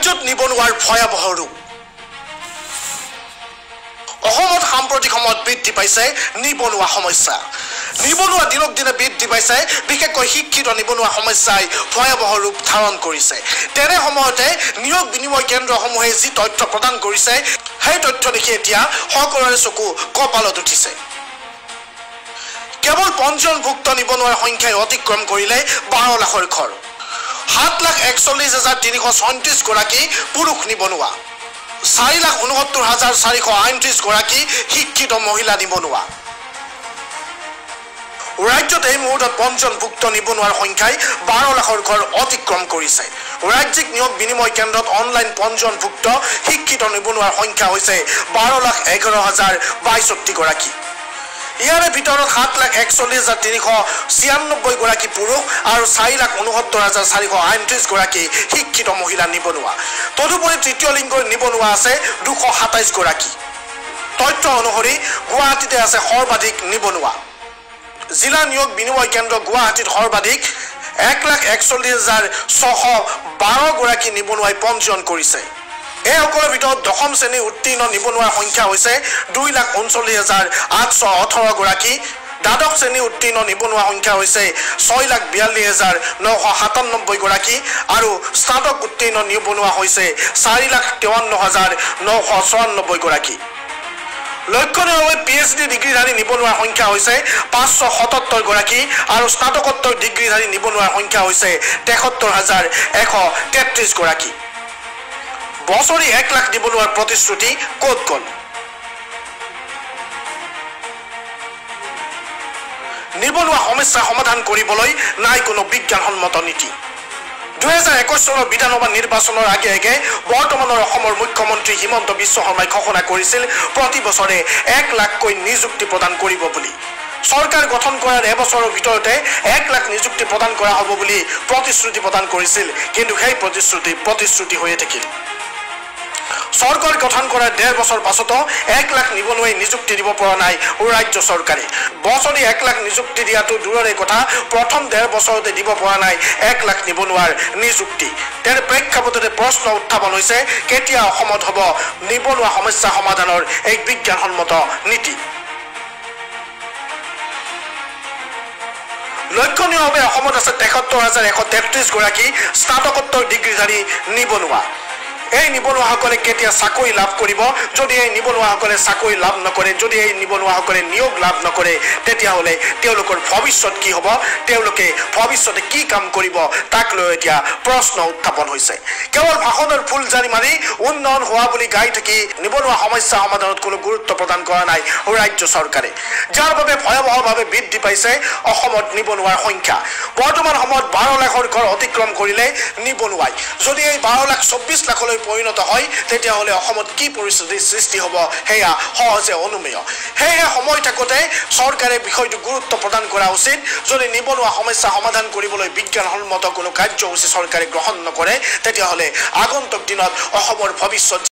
ৰাজ্যত নিবনুৱাৰ ভয়াবহ ৰূপ অসমত সাম্প্ৰতিক সময়ত বৃদ্ধি পাইছে নিবনুৱা সমস্যা নিবনুৱা দিনক দিনে বৃদ্ধি পাইছে বিশেষকৈ শিক্ষিত নিবনুৱা সমস্যাই ভয়াবহ ৰূপ ধাৰণ কৰিছে তেনে সময়তে নিয়োগ বিনিময় কেন্দ্ৰসমূহে যি তথ্য প্ৰদান কৰিছে সেই তথ্য দেখি এতিয়া সকলোৰে চকু কপালত উঠিছে কেৱল পঞ্জীয়নভুক্ত নিবনুৱাৰ সংখ্যাই অতিক্ৰম কৰিলে 12 লাখৰ ঘৰ 7,41,336 গৰাকী পুৰুষ নিবনুৱা 4,69,438 গৰাকী শিক্ষিত মহিলা নিবনুৱা ৰাজ্যত এই মুহূৰ্তত পঞ্জীয়নভুক্ত নিবনুৱাৰ সংখ্যাই 12 লাখৰ ঘৰ অতিক্ৰম কৰিছে ৰাজ্যিক নিয়োগ বিনিময় কেন্দ্ৰত অনলাইন পঞ্জীয়নভুক্ত শিক্ষিত নিবনুৱাৰ সংখ্যা হৈছে 12,11,062 গৰাকী ইয়াৰে ভিতৰত 7,41,396 গৰাকী পুৰুষ আৰু 4,69,438 গৰাকী শিক্ষিত মহিলা নিবনুৱা তদুপৰি তৃতীয় লিংগৰ নিবনুৱা আছে 227 গৰাকী তথ্য অনুসৰি গুৱাহাটীতে আছে সৰ্বাধিক নিবনুৱা জিলা নিয়োগ বিনিময় কেন্দ্ৰ গুৱাহাটীত সৰ্বাধিক 1,41,612 গৰাকী নিবনুৱাই পঞ্জীয়ন কৰিছে এই সকলৰ ভিতৰত দশম শ্ৰেণী উত্তীৰ্ণ নিবনুৱাৰ সংখ্যা হৈছে 2,39,818 গৰাকী দ্বাদশ শ্ৰেণী উত্তীৰ্ণ নিবনুৱা সংখ্যা হৈছে 6,42,997 গৰাকী আৰু স্নাতক উত্তীৰ্ণ নিবনুৱা হৈছে 4,53,994 গৰাকী লক্ষণীয়ভাৱে PhD ডিগ্ৰীধাৰী নিবনুৱাৰ সংখ্যা হৈছে 577 গৰাকী আৰু স্নাতকোত্তৰ ডিগ্ৰীধাৰী নিবনুৱাৰ সংখ্যা হৈছে 73,133 গৰাকী বছৰি 1 লাখ নিবনুৱাৰ প্ৰতিশ্ৰুতি ক'ত গ'ল নিবনুৱা সমস্যা সমাধান কৰিবলৈ নাই কোনো বিজ্ঞানসন্মত নীতি 2021 চনৰ বিধানসভা নিৰ্বাচনৰ আগে বৰ্তমানৰ অসমৰ মুখ্যমন্ত্ৰী হিমন্ত বিশ্ব শৰ্মাই ঘোষণা কৰিছিল প্ৰতি বছৰে 1 লাখকৈ নিযুক্তি প্ৰদান কৰিব বুলি চৰকাৰ গঠন কৰাৰ এবছৰৰ ভিতৰতে 1 লাখ নিযুক্তি প্ৰদান কৰা হ'ব বুলি প্ৰতিশ্ৰুতি প্ৰদান কৰিছিল কিন্তু সেই প্ৰতিশ্ৰুতি হৈয়ে থাকিল সৰকাৰ গঠন কৰাৰ 1.5 বছৰ পাছতো 1 লাখ নিবনুৱাই নিযুক্তি দিব পৰা নাই ৰাজ্য সৰকাৰে বছৰি 1 লাখ নিযুক্তি দিয়াটো দূৰৰে কথা প্ৰথম 1.5 বছৰতে দিব পৰা নাই 1 লাখ নিবনুৱাৰ নিযুক্তি তেনে প্ৰেক্ষাপটতে প্ৰশ্ন উত্থাপন হৈছে কেতিয়া অসমত হ'ব নিবনুৱা সমস্যা সমাধানৰ এক বিজ্ঞানসন্মত নীতি লক্ষণীয়ভাৱে অসমত আছে 73,133 গৰাকী স্নাতকোত্তৰ ডিগ্ৰীধাৰী নিবনুৱা এই নিবনুৱাসকলে কেতিয়া চাকৰি লাভ কৰিব যদি এই নিবনুৱাসকলে চাকৰি লাভ নকৰে যদি এই নিবনুৱাসকলে নিয়োগ লাভ নকৰে তেতিয়া হলে তেওঁলোকৰ ভৱিষ্যত কি হ'ব তেওঁলোকে ভৱিষ্যতে কি কাম কৰিব তাক লৈ এতিয়া প্ৰশ্ন উত্থাপন হৈছে কেৱল ভাষণৰ ফুল জাৰি মাৰি উন্নয়ন হোৱা বুলি গাই থাকি নিবনুৱা সমস্যা সমাধানত কোনো গুৰুত্ব প্ৰদান কৰা নাই ৰাজ্য চৰকাৰে যাৰ বাবে ভয়াবহভাৱে বৃদ্ধি পাইছে অসমত নিবনুৱাৰ সংখ্যা বৰ্তমান সময়ত 12 লাখৰ ঘৰ অতিক্ৰম কৰিলে নিবনুৱাই যদি এই 12 লাখ 24 লাখলৈ পৰিণত হয় তেতিয়া হলে অসমত কি পৰিস্থিতি সৃষ্টি হ'ব হেয়া সহজে অনুমেয় হেয়া সময় থাকোতে চৰকাৰে বিষয়টো গুৰুত্ব প্ৰদান কৰা উচিত যদি নিবনুৱা সমস্যা সমাধান কৰিবলৈ বিজ্ঞানসন্মত কোনো কাৰ্যসূচী চৰকাৰে গ্ৰহণ নকৰে তেতিয়া হলে আগন্তুক দিনত অসমৰ ভৱিষ্যত